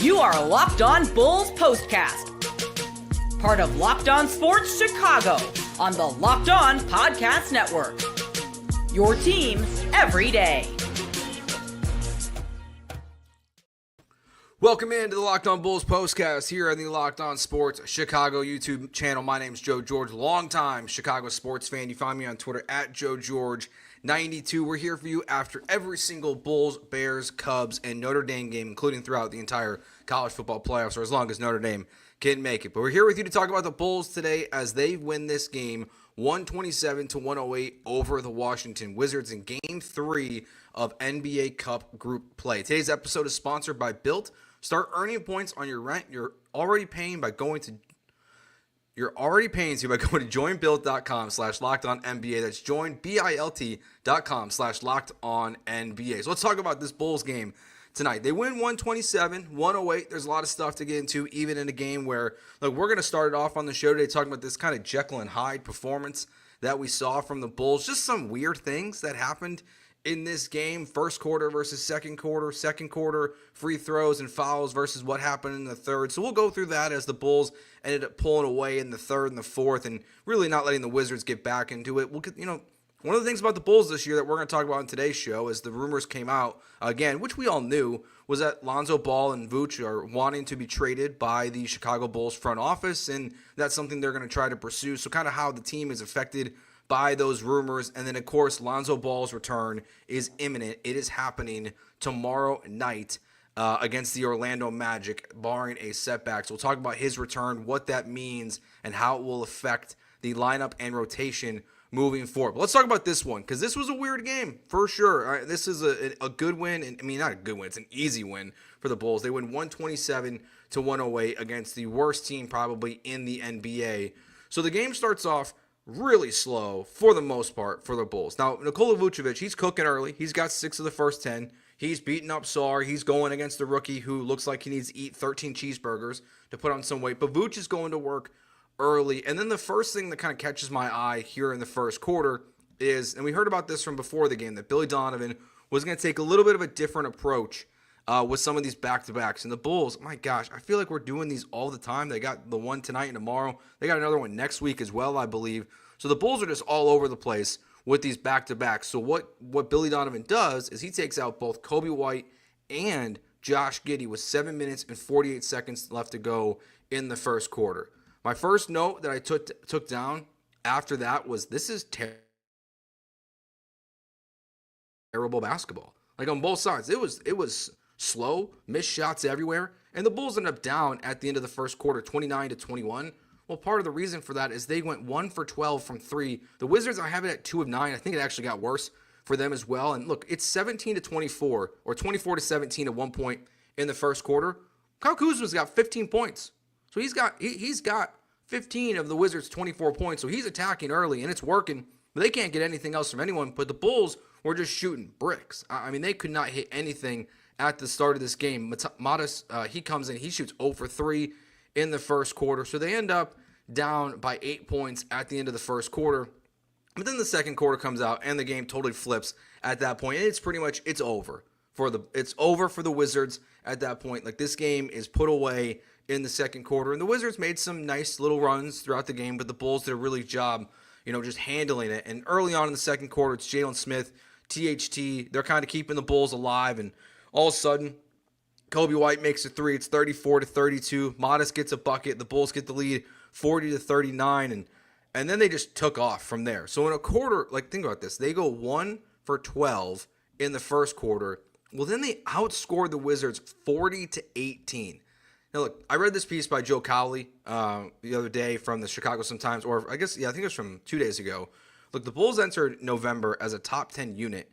You are Locked On Bulls Postcast, part of Locked On Sports Chicago on the Locked On Podcast Network. Your team every day. Welcome into the Locked On Bulls Postcast here on the Locked On Sports Chicago YouTube channel. My name is Joe George, longtime Chicago sports fan. You find me on Twitter at JoeGeorge92. We're here for you after every single Bulls, Bears, Cubs, and Notre Dame game, including throughout the entire college football playoffs, or as long as Notre Dame can make it. But we're here with you to talk about the Bulls today as they win this game 127-108 over the Washington Wizards in Game 3 of NBA Cup Group Play. Today's episode is sponsored by BILT. Start earning points on your rent you're already paying by going to joinbilt.com/lockedonnba. That's joinbilt.com/lockedonnba. So let's talk about this Bulls game tonight. They win 127-108. There's a lot of stuff to get into, even in a game where, look, we're going to start it off on the show today talking about this kind of Jeckyll Hyde performance that we saw from the Bulls. Just some weird things that happened in this game, first quarter versus second quarter free throws and fouls versus what happened in the third. So we'll go through that as the Bulls ended up pulling away in the third and the fourth and really not letting the Wizards get back into it. We'll get, one of the things about the Bulls this year that we're going to talk about in today's show is the rumors came out, again, which we all knew, was that Lonzo Ball and Vooch are wanting to be traded by the Chicago Bulls front office, and that's something they're going to try to pursue. So kind of how the team is affected by those rumors. And then, of course, Lonzo Ball's return is imminent. It is happening tomorrow night against the Orlando Magic, barring a setback. So we'll talk about his return, what that means, and how it will affect the lineup and rotation moving forward. But let's talk about this one, because this was a weird game for sure. All right, this is a good win. And I mean, not a good win. It's an easy win for the Bulls. They win 127-108 against the worst team probably in the NBA. So the game starts off really slow for the most part for the Bulls. Now, Nikola Vucevic, he's cooking early. He's got 6 of the first 10. He's beating up Sarr. He's going against the rookie who looks like he needs to eat 13 cheeseburgers to put on some weight. But Vooch is going to work early. And then the first thing that kind of catches my eye here in the first quarter is, and we heard about this from before the game, that Billy Donovan was going to take a little bit of a different approach with some of these back-to-backs. And the Bulls, my gosh, I feel like we're doing these all the time. They got the one tonight and tomorrow. They got another one next week as well, I believe. So the Bulls are just all over the place with these back-to-backs. So what Billy Donovan does is he takes out both Kobe White and Josh Giddey with 7 minutes and 48 seconds left to go in the first quarter. My first note that I took down after that was, this is terrible basketball. Like on both sides. It was slow, missed shots everywhere, and the Bulls ended up down at the end of the first quarter, 29-21. Well, part of the reason for that is they went 1 for 12 from 3. The Wizards, I have it at 2 of 9. I think it actually got worse for them as well. And look, it's 17-24 or 24-17 at one point in the first quarter. Kyle Kuzma's got 15 points. So he's got 15 of the Wizards' 24 points. So he's attacking early, and it's working. But they can't get anything else from anyone. But the Bulls were just shooting bricks. I mean, they could not hit anything at the start of this game. Modest, he comes in, he shoots 0 for 3 in the first quarter. So they end up down by 8 points at the end of the first quarter. But then the second quarter comes out and the game totally flips at that point. And it's pretty much, it's over for the Wizards at that point. Like, this game is put away in the second quarter. And the Wizards made some nice little runs throughout the game, but the Bulls did a really job, just handling it. And early on in the second quarter, it's Jalen Smith, THT. They're kind of keeping the Bulls alive. And all of a sudden, Kobe White makes a 3. It's 34-32. Modest gets a bucket. The Bulls get the lead 40-39. And then they just took off from there. So in a quarter, like, think about this. They go 1 for 12 in the first quarter. Well, then they outscored the Wizards 40-18. Now, look, I read this piece by Joe Cowley the other day from the Chicago Sun-Times, or I think it was from 2 days ago. Look, the Bulls entered November as a top 10 unit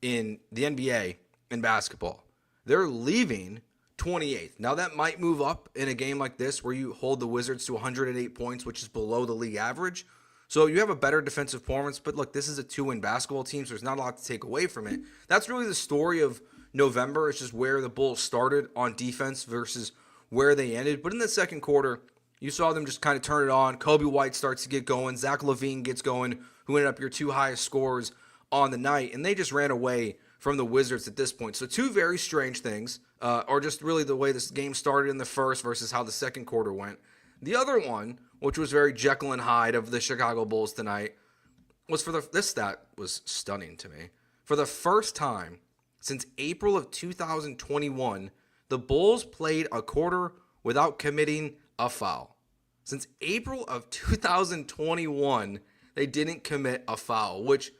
in the NBA in basketball. They're leaving 28th. Now, that might move up in a game like this where you hold the Wizards to 108 points, which is below the league average. So you have a better defensive performance. But look, this is a 2-win basketball team, so there's not a lot to take away from it. That's really the story of November. It's just where the Bulls started on defense versus where they ended. But in the second quarter, you saw them just kind of turn it on. Kobe White starts to get going. Zach LaVine gets going, who ended up your 2 highest scorers on the night. And they just ran away from the Wizards at this point. So two very strange things, or just really the way this game started in the first versus how the second quarter went. The other one, which was very Jeckyll and Hyde of the Chicago Bulls tonight, was this stat was stunning to me. For the first time since April of 2021, the Bulls played a quarter without committing a foul. Since April of 2021, they didn't commit a foul, which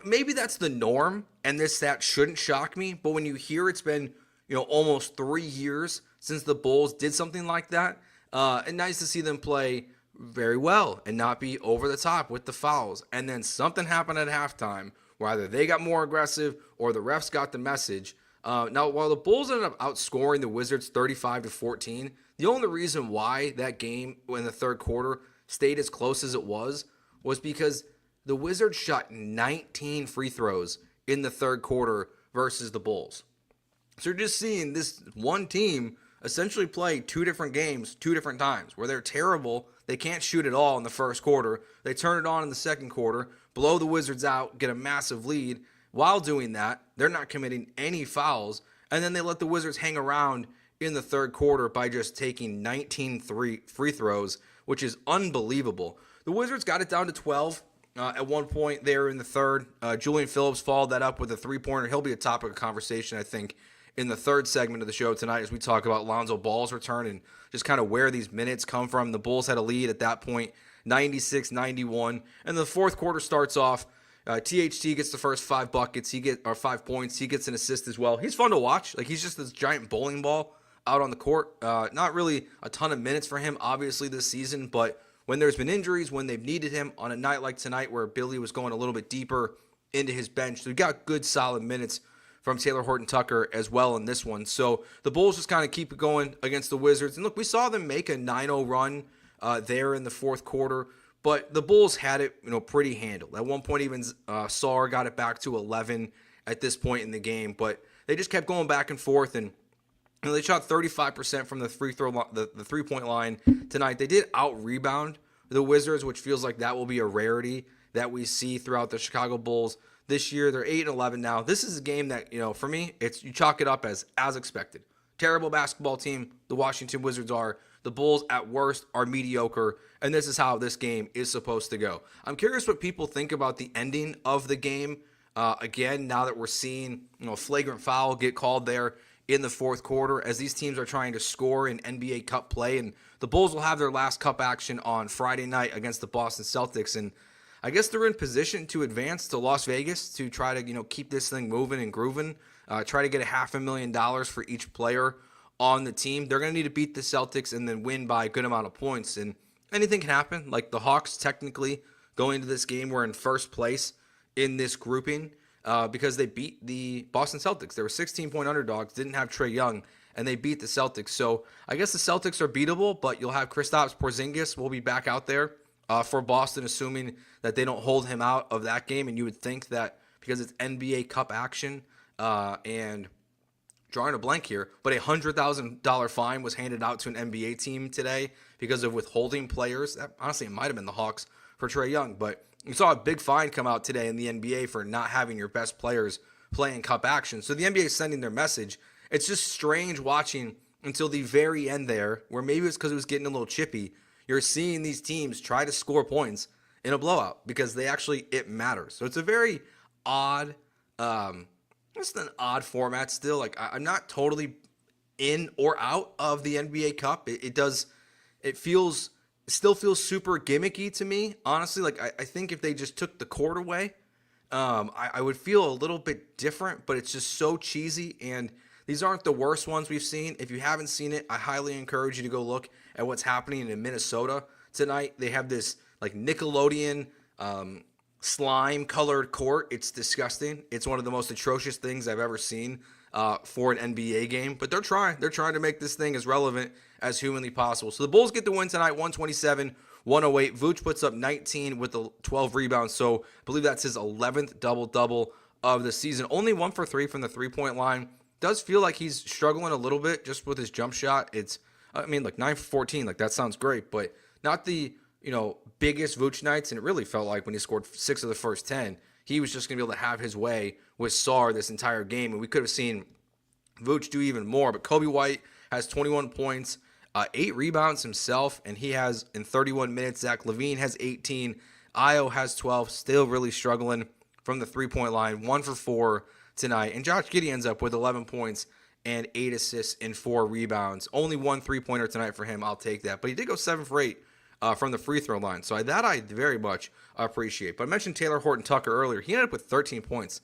maybe that's the norm, and this stat shouldn't shock me. But when you hear it's been almost 3 years since the Bulls did something like that, and nice to see them play very well and not be over the top with the fouls. And then something happened at halftime where either they got more aggressive or the refs got the message. Now, while the Bulls ended up outscoring the Wizards 35-14, the only reason why that game in the third quarter stayed as close as it was because the Wizards shot 19 free throws in the third quarter versus the Bulls. So you're just seeing this one team essentially play two different games, two different times, where they're terrible. They can't shoot at all in the first quarter. They turn it on in the second quarter, blow the Wizards out, get a massive lead. While doing that, they're not committing any fouls, and then they let the Wizards hang around in the third quarter by just taking 19 free throws, which is unbelievable. The Wizards got it down to 12 at one point there in the third. Julian Phillips followed that up with a three-pointer. He'll be a topic of conversation, I think, in the third segment of the show tonight as we talk about Lonzo Ball's return and just kind of where these minutes come from. The Bulls had a lead at that point, 96-91. And the fourth quarter starts off. THT gets the first 5 buckets. 5 points. He gets an assist as well. He's fun to watch. Like, he's just this giant bowling ball out on the court. Not really a ton of minutes for him, obviously, this season. But when there's been injuries, when they've needed him on a night like tonight where Billy was going a little bit deeper into his bench, so we got good, solid minutes from Taylor Horton-Tucker as well in this one. So the Bulls just kind of keep it going against the Wizards. And look, we saw them make a 9-0 run there in the fourth quarter, but the Bulls had it, pretty handled. At one point, even Sarr got it back to 11 at this point in the game, but they just kept going back and forth, and they shot 35% from the the three-point line tonight. They did out-rebound the Wizards, which feels like that will be a rarity that we see throughout the Chicago Bulls this year. They're 8-11 now. This is a game that, for me, you chalk it up as expected. Terrible basketball team, the Washington Wizards are. The Bulls, at worst, are mediocre, and this is how this game is supposed to go. I'm curious what people think about the ending of the game. Again, now that we're seeing a flagrant foul get called there in the fourth quarter as these teams are trying to score in NBA Cup play, and the Bulls will have their last Cup action on Friday night against the Boston Celtics, and I guess they're in position to advance to Las Vegas to try to, keep this thing moving and grooving, try to get $500,000 for each player on the team. They're going to need to beat the Celtics and then win by a good amount of points, and anything can happen. Like the Hawks, technically, going into this game, were in first place in this grouping because they beat the Boston Celtics. They were 16-point underdogs, didn't have Trae Young, and they beat the Celtics. So I guess the Celtics are beatable, but you'll have Kristaps Porzingis will be back out there for Boston, assuming that they don't hold him out of that game. And you would think that because it's NBA Cup action and drawing a blank here, but a $100,000 fine was handed out to an NBA team today because of withholding players. Honestly, it might have been the Hawks for Trae Young, but you saw a big fine come out today in the NBA for not having your best players playing Cup action. So the NBA is sending their message. It's just strange watching until the very end there, where maybe it's because it was getting a little chippy. You're seeing these teams try to score points in a blowout because it matters. So it's a very odd, just an odd format still. Like, I'm not totally in or out of the NBA Cup. It still feels super gimmicky to me, honestly. Like, I think if they just took the court away, I would feel a little bit different, but it's just so cheesy, and these aren't the worst ones we've seen. If you haven't seen it, I highly encourage you to go look at what's happening in Minnesota tonight. They have this like Nickelodeon slime colored court. It's disgusting. It's one of the most atrocious things I've ever seen for an NBA game, but they're trying to make this thing as relevant as humanly possible. So the Bulls get the win tonight, 127-108. Vooch puts up 19 with the 12 rebounds. So I believe that's his 11th double-double of the season. Only 1 for 3 from the three-point line. Does feel like he's struggling a little bit just with his jump shot. It's, 9 for 14, like that sounds great, but not the, biggest Vooch nights. And it really felt like when he scored 6 of the first 10, he was just going to be able to have his way with Sarr this entire game, and we could have seen Vooch do even more. But Kobe White has 21 points, 8 rebounds himself, and he has in 31 minutes. Zach LaVine has 18. Io has 12, still really struggling from the three-point line, 1 for 4 tonight. And Josh Giddey ends up with 11 points and 8 assists and 4 rebounds. Only 1 three-pointer tonight for him. I'll take that. But he did go 7 for 8 from the free throw line. So that I very much appreciate. But I mentioned Taylor Horton-Tucker earlier. He ended up with 13 points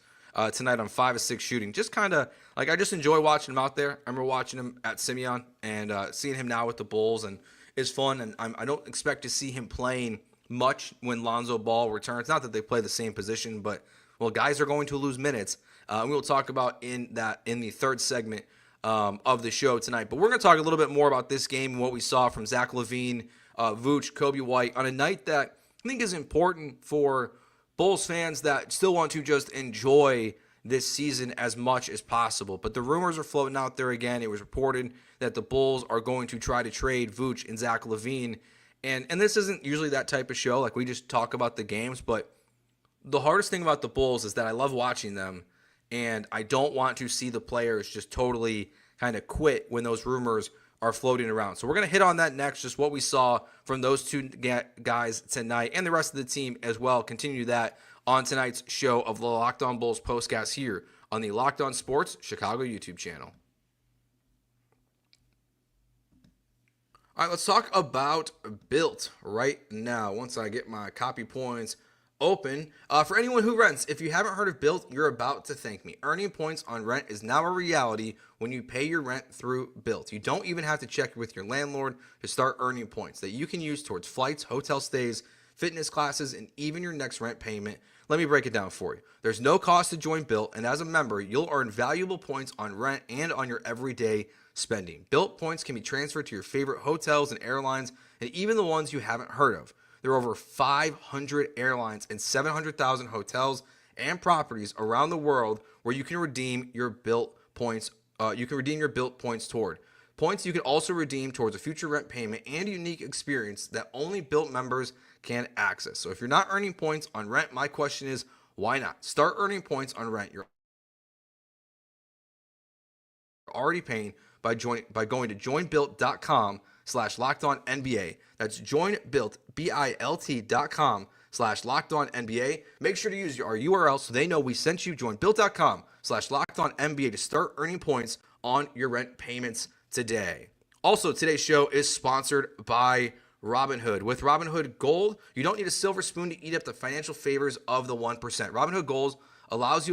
tonight on 5 of 6 shooting. Just kind of, like, I just enjoy watching him out there. I remember watching him at Simeon and seeing him now with the Bulls, and it's fun. And I don't expect to see him playing much when Lonzo Ball returns. Not that they play the same position, but, well, guys are going to lose minutes. We will talk about in the third segment of the show tonight. But we're going to talk a little bit more about this game and what we saw from Zach LaVine, Vooch, Kobe White on a night that I think is important for Bulls fans that still want to just enjoy this season as much as possible. But the rumors are floating out there again. It was reported that the Bulls are going to try to trade Vooch and Zach LaVine. And this isn't usually that type of show. Like, we just talk about the games. But the hardest thing about the Bulls is that I love watching them, and I don't want to see the players just totally kind of quit when those rumors are floating around. So we're going to hit on that next, just what we saw from those two guys tonight and the rest of the team as well. Continue that on tonight's show of the Locked On Bulls postcast here on the Locked On Sports Chicago YouTube channel. All right, let's talk about BILT right now. Once I get my copy points open. For anyone who rents, if you haven't heard of BILT, you're about to thank me. Earning points on rent is now a reality when you pay your rent through BILT. You don't even have to check with your landlord to start earning points that you can use towards flights, hotel stays, fitness classes, and even your next rent payment. Let me break it down for you. There's no cost to join BILT, and as a member, you'll earn valuable points on rent and on your everyday spending. BILT points can be transferred to your favorite hotels and airlines, and even the ones you haven't heard of. There are over 500 airlines and 700,000 hotels and properties around the world where you can redeem your BILT points. Toward points you can also redeem towards a future rent payment and a unique experience that only BILT members can access. So if you're not earning points on rent, my question is, why not? Start earning points on rent you're already paying by going to joinbuilt.com/lockedonnba. That's joinbuilt, BILT.com/lockedonnba. Make sure to use our URL so they know we sent you. Joinbuilt.com/lockedonnba to start earning points on your rent payments today. Also, today's show is sponsored by Robinhood. With Robinhood Gold, you don't need a silver spoon to eat up the financial favors of the 1%. Robinhood Gold allows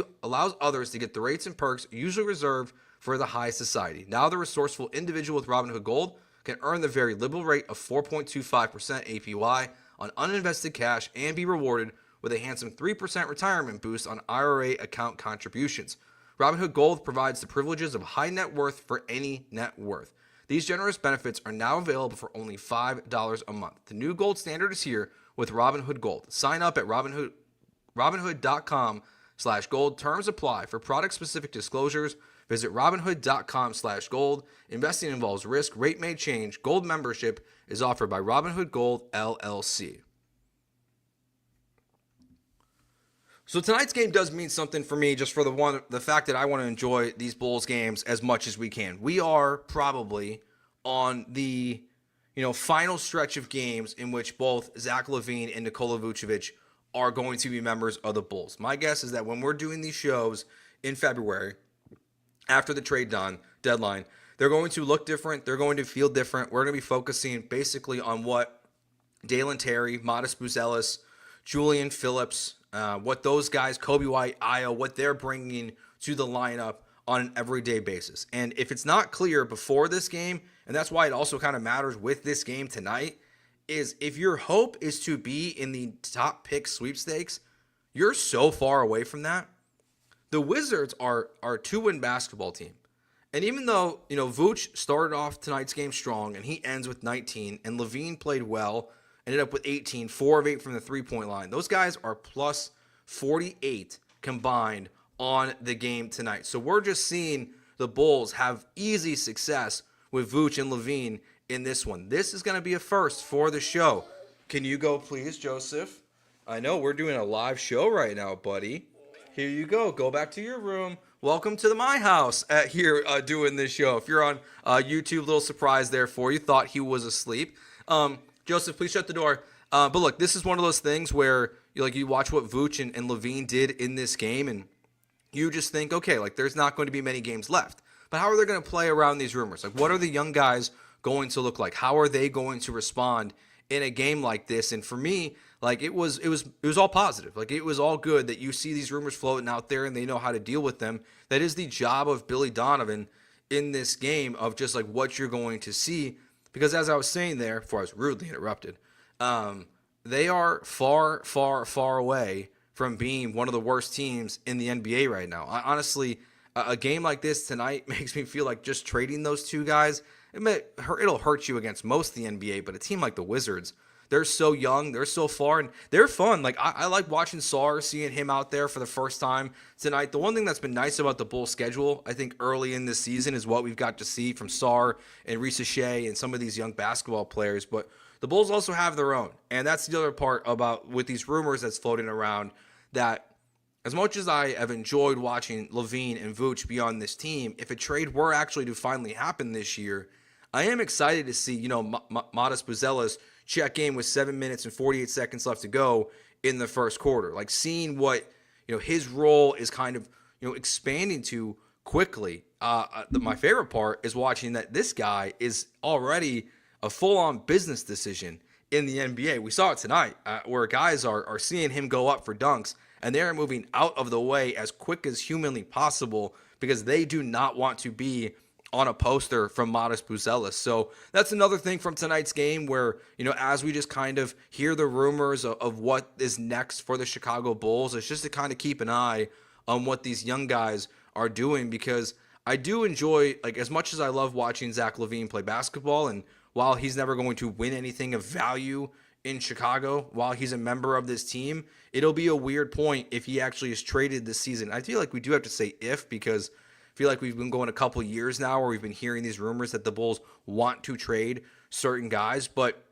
others to get the rates and perks usually reserved for the high society. Now the resourceful individual with Robinhood Gold can earn the very liberal rate of 4.25% APY on uninvested cash and be rewarded with a handsome 3% retirement boost on IRA account contributions. Robinhood Gold provides the privileges of high net worth for any net worth. These generous benefits are now available for only $5 a month. The new gold standard is here with Robinhood Gold. Sign up at Robinhood.com/gold. Terms apply. For product-specific disclosures, visit Robinhood.com/gold. Investing involves risk. Rate may change. Gold membership is offered by Robinhood Gold, LLC. So tonight's game does mean something for me, just for the fact that I want to enjoy these Bulls games as much as we can. We are probably on the final stretch of games in which both Zach LaVine and Nikola Vucevic are going to be members of the Bulls. My guess is that when we're doing these shows in February, after the trade deadline, they're going to look different. They're going to feel different. We're going to be focusing basically on what Dalen Terry, Modest Buzelis, Julian Phillips, what those guys, Kobe White, Io, what they're bringing to the lineup on an everyday basis. And if it's not clear before this game, and that's why it also kind of matters with this game tonight, is if your hope is to be in the top pick sweepstakes, you're so far away from that. The Wizards are a 2-win basketball team. And even though, Vooch started off tonight's game strong and he ends with 19, and LaVine played well, ended up with 18, 4 of 8 from the three-point line. Those guys are plus 48 combined on the game tonight. So we're just seeing the Bulls have easy success with Vooch and LaVine in this one. This is going to be a first for the show. Can you go, please, Joseph? I know we're doing a live show right now, buddy. Here you go. Go back to your room. Welcome to my house here doing this show. If you're on YouTube, little surprise there for you. Thought he was asleep. Joseph, please shut the door. But look, this is one of those things where you watch what Vooch and Levine did in this game, and you just think, okay, like there's not going to be many games left. But how are they going to play around these rumors? Like, what are the young guys going to look like? How are they going to respond in a game like this? And for me, like it was all positive. Like it was all good that you see these rumors floating out there and they know how to deal with them. That is the job of Billy Donovan in this game, of just like what you're going to see. Because as I was saying there, before I was rudely interrupted, they are far, far, far away from being one of the worst teams in the NBA right now. Honestly, a game like this tonight makes me feel like just trading those two guys, it'll hurt you against most of the NBA, but a team like the Wizards, they're so young, they're so far, and they're fun. Like I like watching Sarr, seeing him out there for the first time tonight. The one thing that's been nice about the Bulls schedule, I think early in this season, is what we've got to see from Sarr and Risa Shea and some of these young basketball players. But the Bulls also have their own, and that's the other part about with these rumors that's floating around, that as much as I have enjoyed watching Levine and Vooch be on this team, if a trade were actually to finally happen this year, I am excited to see, Modest Buzelis check in with 7 minutes and 48 seconds left to go in the first quarter. Like seeing what, his role is kind of, expanding to quickly. My favorite part is watching that this guy is already a full-on business decision in the NBA. We saw it tonight where guys are seeing him go up for dunks, and they're moving out of the way as quick as humanly possible because they do not want to be on a poster from Modest Buzelis. So that's another thing from tonight's game where, as we just kind of hear the rumors of what is next for the Chicago Bulls, it's just to kind of keep an eye on what these young guys are doing, because I do enjoy, like, as much as I love watching Zach LaVine play basketball, and while he's never going to win anything of value in Chicago, while he's a member of this team, it'll be a weird point if he actually is traded this season. I feel like we do have to say if, because I feel like we've been going a couple years now where we've been hearing these rumors that the Bulls want to trade certain guys. But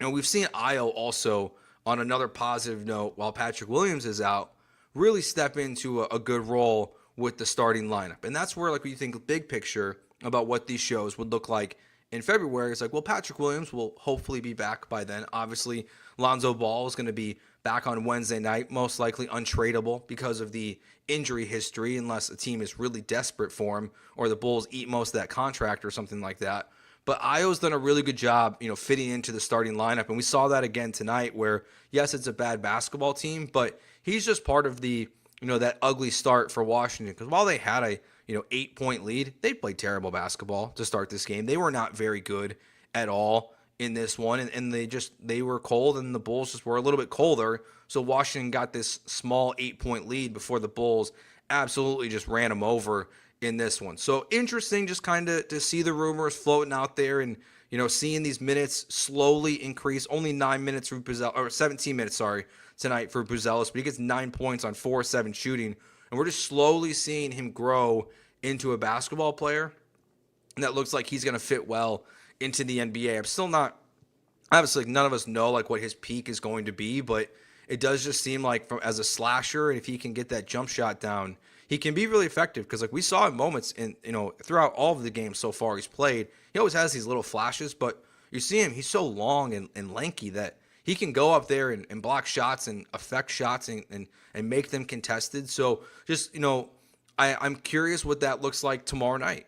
we've seen Ayo also, on another positive note, while Patrick Williams is out, really step into a good role with the starting lineup. And that's where, like, when you think big picture about what these shows would look like in February, it's like, well, Patrick Williams will hopefully be back by then. Obviously, Lonzo Ball is going to be back on Wednesday night, most likely untradeable because of the injury history, unless a team is really desperate for him or the Bulls eat most of that contract or something like that. But Ayo's done a really good job, fitting into the starting lineup. And we saw that again tonight where, yes, it's a bad basketball team, but he's just part of the, that ugly start for Washington. Because while they had a, 8-point lead, they played terrible basketball to start this game. They were not very good at all in this one. And they were cold, and the Bulls just were a little bit colder. So Washington got this small 8-point lead before the Bulls absolutely just ran them over in this one. So interesting just kind of to see the rumors floating out there and, seeing these minutes slowly increase. Only 9 minutes for Buzelis, or 17 minutes, tonight for Buzelis, but he gets 9 points on 4-7 shooting. And we're just slowly seeing him grow into a basketball player. And that looks like he's going to fit well into the NBA. I'm still not, obviously, none of us know like what his peak is going to be, but it does just seem like as a slasher, and if he can get that jump shot down, he can be really effective. Because like we saw in moments in, throughout all of the games so far he's played, he always has these little flashes, but you see him, he's so long and lanky that he can go up there and block shots and affect shots and make them contested. So just, I'm curious what that looks like tomorrow night,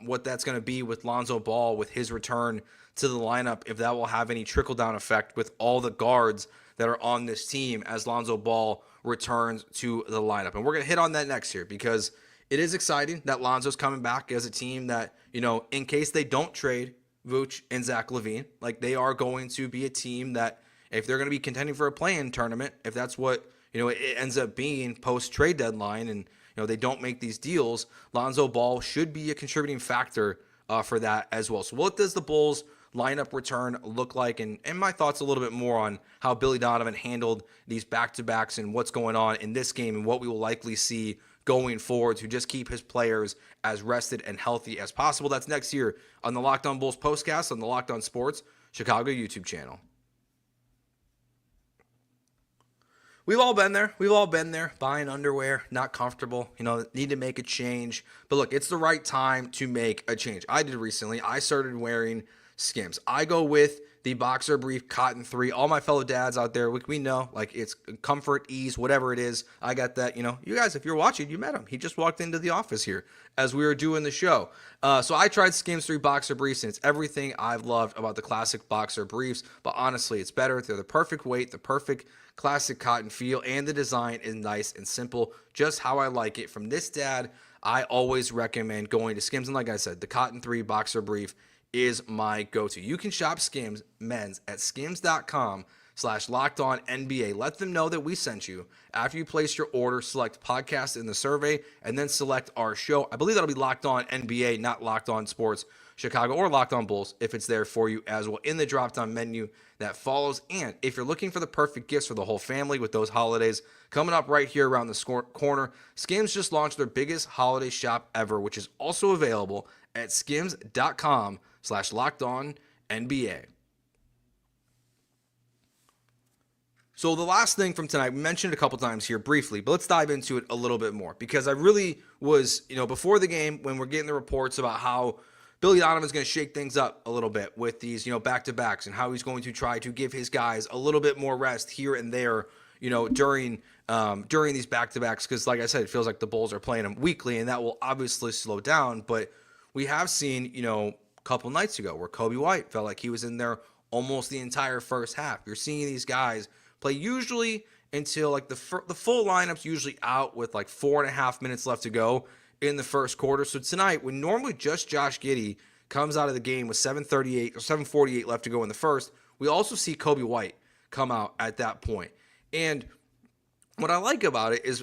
what that's going to be with Lonzo Ball, with his return to the lineup, if that will have any trickle-down effect with all the guards that are on this team as Lonzo Ball returns to the lineup. And we're going to hit on that next here because it is exciting that Lonzo's coming back as a team that, in case they don't trade Vooch and Zach LaVine, like they are going to be a team that if they're going to be contending for a play-in tournament, if that's what, it ends up being post-trade deadline and, they don't make these deals, Lonzo Ball should be a contributing factor for that as well. So what does the Bulls lineup return look like? And my thoughts a little bit more on how Billy Donovan handled these back-to-backs and what's going on in this game and what we will likely see going forward to just keep his players as rested and healthy as possible. That's next year on the Locked On Bulls postcast on the Locked On Sports Chicago YouTube channel. We've all been there. We've all been there. Buying underwear, not comfortable, need to make a change. But look, it's the right time to make a change. I did recently. I started wearing Skims. I go with the Boxer Brief Cotton 3. All my fellow dads out there, we know, like, it's comfort, ease, whatever it is. I got that, you guys, if you're watching, you met him. He just walked into the office here as we were doing the show. So I tried Skims 3 Boxer Briefs, and it's everything I've loved about the classic Boxer Briefs. But honestly, it's better. They're the perfect weight, the perfect classic cotton feel, and the design is nice and simple, just how I like it. From this dad, I always recommend going to Skims. And like I said, the Cotton 3 Boxer Brief is my go-to. You can shop SKIMS Mens at skims.com/LockedOnNBA. Let them know that we sent you. After you place your order, select podcast in the survey, and then select our show. I believe that'll be Locked On NBA, not Locked On Sports Chicago, or Locked On Bulls, if it's there for you as well in the drop-down menu that follows. And if you're looking for the perfect gifts for the whole family with those holidays coming up right here around the corner, Skims just launched their biggest holiday shop ever, which is also available at skims.com/LockedOnNBA. So the last thing from tonight, we mentioned it a couple times here briefly, but let's dive into it a little bit more, because I really was, before the game, when we're getting the reports about how Billy Donovan's going to shake things up a little bit with these, back-to-backs, and how he's going to try to give his guys a little bit more rest here and there, during these back-to-backs, because like I said, it feels like the Bulls are playing them weekly, and that will obviously slow down. But we have seen, a couple nights ago where Kobe White felt like he was in there almost the entire first half. You're seeing these guys play usually until like the full lineup's usually out with like 4.5 minutes left to go in the first quarter. So tonight, when normally just Josh Giddey comes out of the game with 7:38 or 7:48 left to go in the first, we also see Kobe White come out at that point. And what I like about it is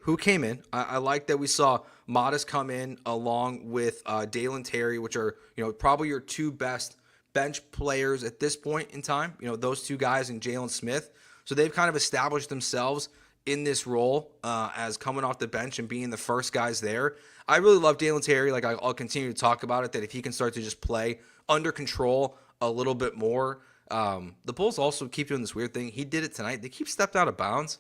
who came in. I like that we saw Modest come in along with Dalen Terry, which are probably your two best bench players at this point in time. Those two guys and Jalen Smith. So they've kind of established themselves in this role as coming off the bench and being the first guys there. I really love Dalen Terry. Like, I'll continue to talk about it, that if he can start to just play under control a little bit more. The Bulls also keep doing this weird thing. He did it tonight. They keep stepped out of bounds.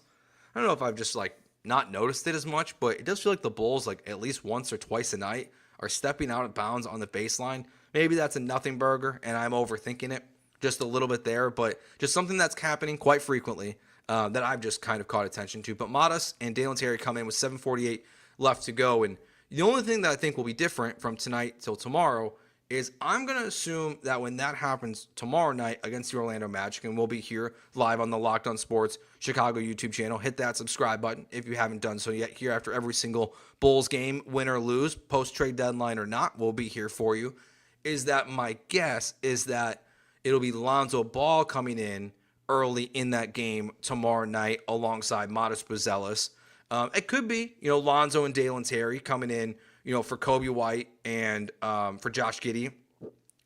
I don't know if I've just not noticed it as much, but it does feel like the Bulls, at least once or twice a night, are stepping out of bounds on the baseline. Maybe that's a nothing burger and I'm overthinking it just a little bit there, but just something that's happening quite frequently that I've just kind of caught attention to. But Modest and Dalen Terry come in with 7:48 left to go. And the only thing that I think will be different from tonight till tomorrow is I'm going to assume that when that happens tomorrow night against the Orlando Magic, and we'll be here live on the Locked On Sports Chicago YouTube channel, hit that subscribe button if you haven't done so yet. Here after every single Bulls game, win or lose, post-trade deadline or not, we'll be here for you. Is that my guess is that it'll be Lonzo Ball coming in early in that game tomorrow night alongside Modest Buzelis. It could be, Lonzo and Dalen Terry coming in, for Kobe White and for Josh Giddey,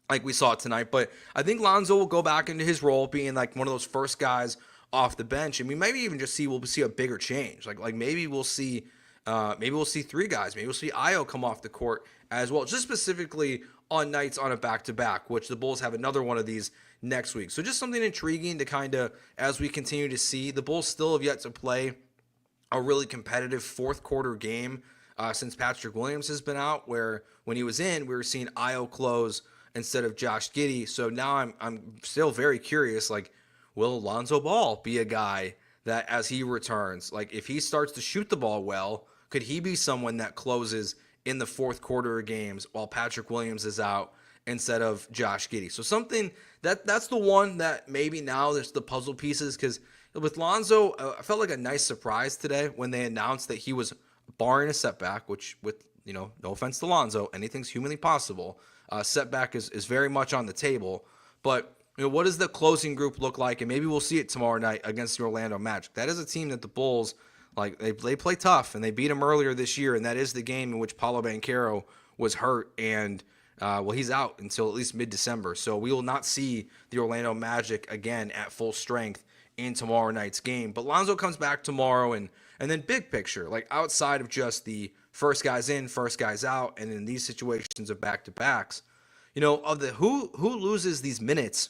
like we saw tonight. But I think Lonzo will go back into his role being like one of those first guys off the bench, and we maybe even we'll see a bigger change. Like maybe we'll see three guys. Maybe we'll see Ayo come off the court as well, just specifically on nights on a back-to-back, which the Bulls have another one of these next week. So just something intriguing to kind of, as we continue to see, the Bulls still have yet to play a really competitive fourth quarter game since Patrick Williams has been out, where when he was in, we were seeing Ayo close instead of Josh Giddey. So now I'm still very curious, will Lonzo Ball be a guy that as he returns, if he starts to shoot the ball well, could he be someone that closes in the fourth quarter of games while Patrick Williams is out instead of Josh Giddey? So something that's the one that maybe now there's the puzzle pieces, because with Lonzo, I felt like a nice surprise today when they announced that he was, barring a setback, which with, no offense to Lonzo, anything's humanly possible. Setback is very much on the table. But, what does the closing group look like? And maybe we'll see it tomorrow night against the Orlando Magic. That is a team that the Bulls, they play tough, and they beat them earlier this year, and that is the game in which Paolo Banchero was hurt, and he's out until at least mid-December. So we will not see the Orlando Magic again at full strength in tomorrow night's game. But Lonzo comes back tomorrow, and then big picture, outside of just the first guys in, first guys out, and in these situations of back-to-backs, of the who loses these minutes,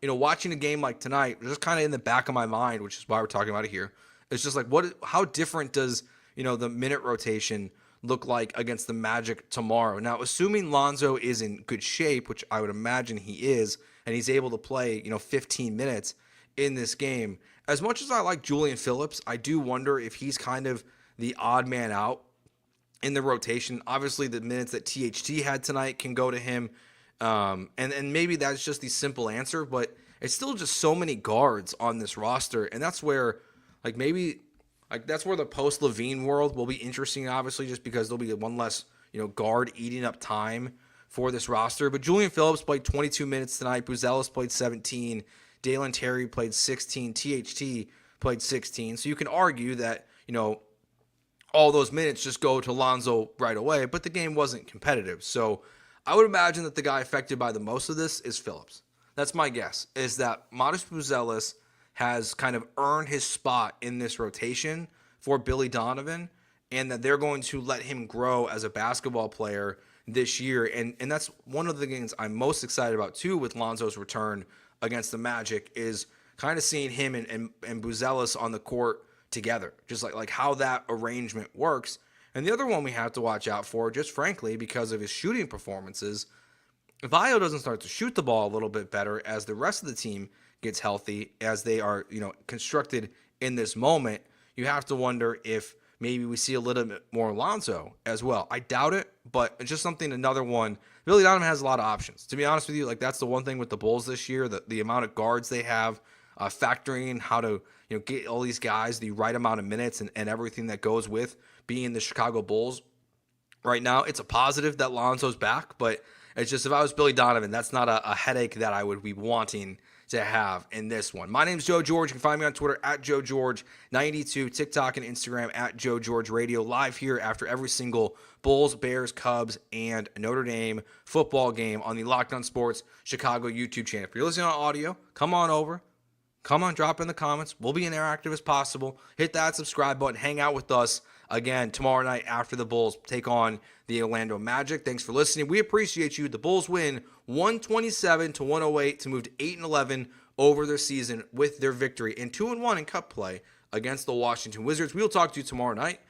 watching a game like tonight, just kind of in the back of my mind, which is why we're talking about it here, It's just like, how different does, the minute rotation look like against the Magic tomorrow? Now, assuming Lonzo is in good shape, which I would imagine he is, and he's able to play, 15 minutes in this game. As much as I like Julian Phillips, I do wonder if he's kind of the odd man out in the rotation. Obviously, the minutes that THT had tonight can go to him. And maybe that's just the simple answer, but it's still just so many guards on this roster. And that's where, that's where the post-Levine world will be interesting, obviously, just because there'll be one less, guard eating up time for this roster. But Julian Phillips played 22 minutes tonight. Buzelis played 17. Dalen Terry played 16. THT played 16. So you can argue that, all those minutes just go to Lonzo right away, but the game wasn't competitive. So I would imagine that the guy affected by the most of this is Phillips. That's my guess, is that Modest Buzelis has kind of earned his spot in this rotation for Billy Donovan, and that they're going to let him grow as a basketball player this year. And that's one of the things I'm most excited about, too, with Lonzo's return against the Magic, is kind of seeing him and Buzelis on the court together, just like how that arrangement works. And the other one we have to watch out for, just frankly, because of his shooting performances, if Ayo doesn't start to shoot the ball a little bit better as the rest of the team gets healthy, as they are, constructed in this moment, you have to wonder if maybe we see a little bit more Lonzo as well. I doubt it, but it's just another one. Billy Donovan has a lot of options. To be honest with you, that's the one thing with the Bulls this year, the amount of guards they have, factoring in how to get all these guys the right amount of minutes and everything that goes with being the Chicago Bulls. Right now, it's a positive that Lonzo's back, but it's just, if I was Billy Donovan, that's not a headache that I would be wanting to have in this one. My name's Joe George. You can find me on Twitter at JoeGeorge92, TikTok and Instagram at Joe George Radio, live here after every single Bulls, Bears, Cubs, and Notre Dame football game on the Locked On Sports Chicago YouTube channel. If you're listening on audio, come on over. Come on, drop in the comments. We'll be interactive as possible. Hit that subscribe button. Hang out with us again tomorrow night after the Bulls take on the Orlando Magic. Thanks for listening. We appreciate you. The Bulls win 127-108 to move to 8-11 over their season with their victory, and 2-1 in Cup play against the Washington Wizards. We'll talk to you tomorrow night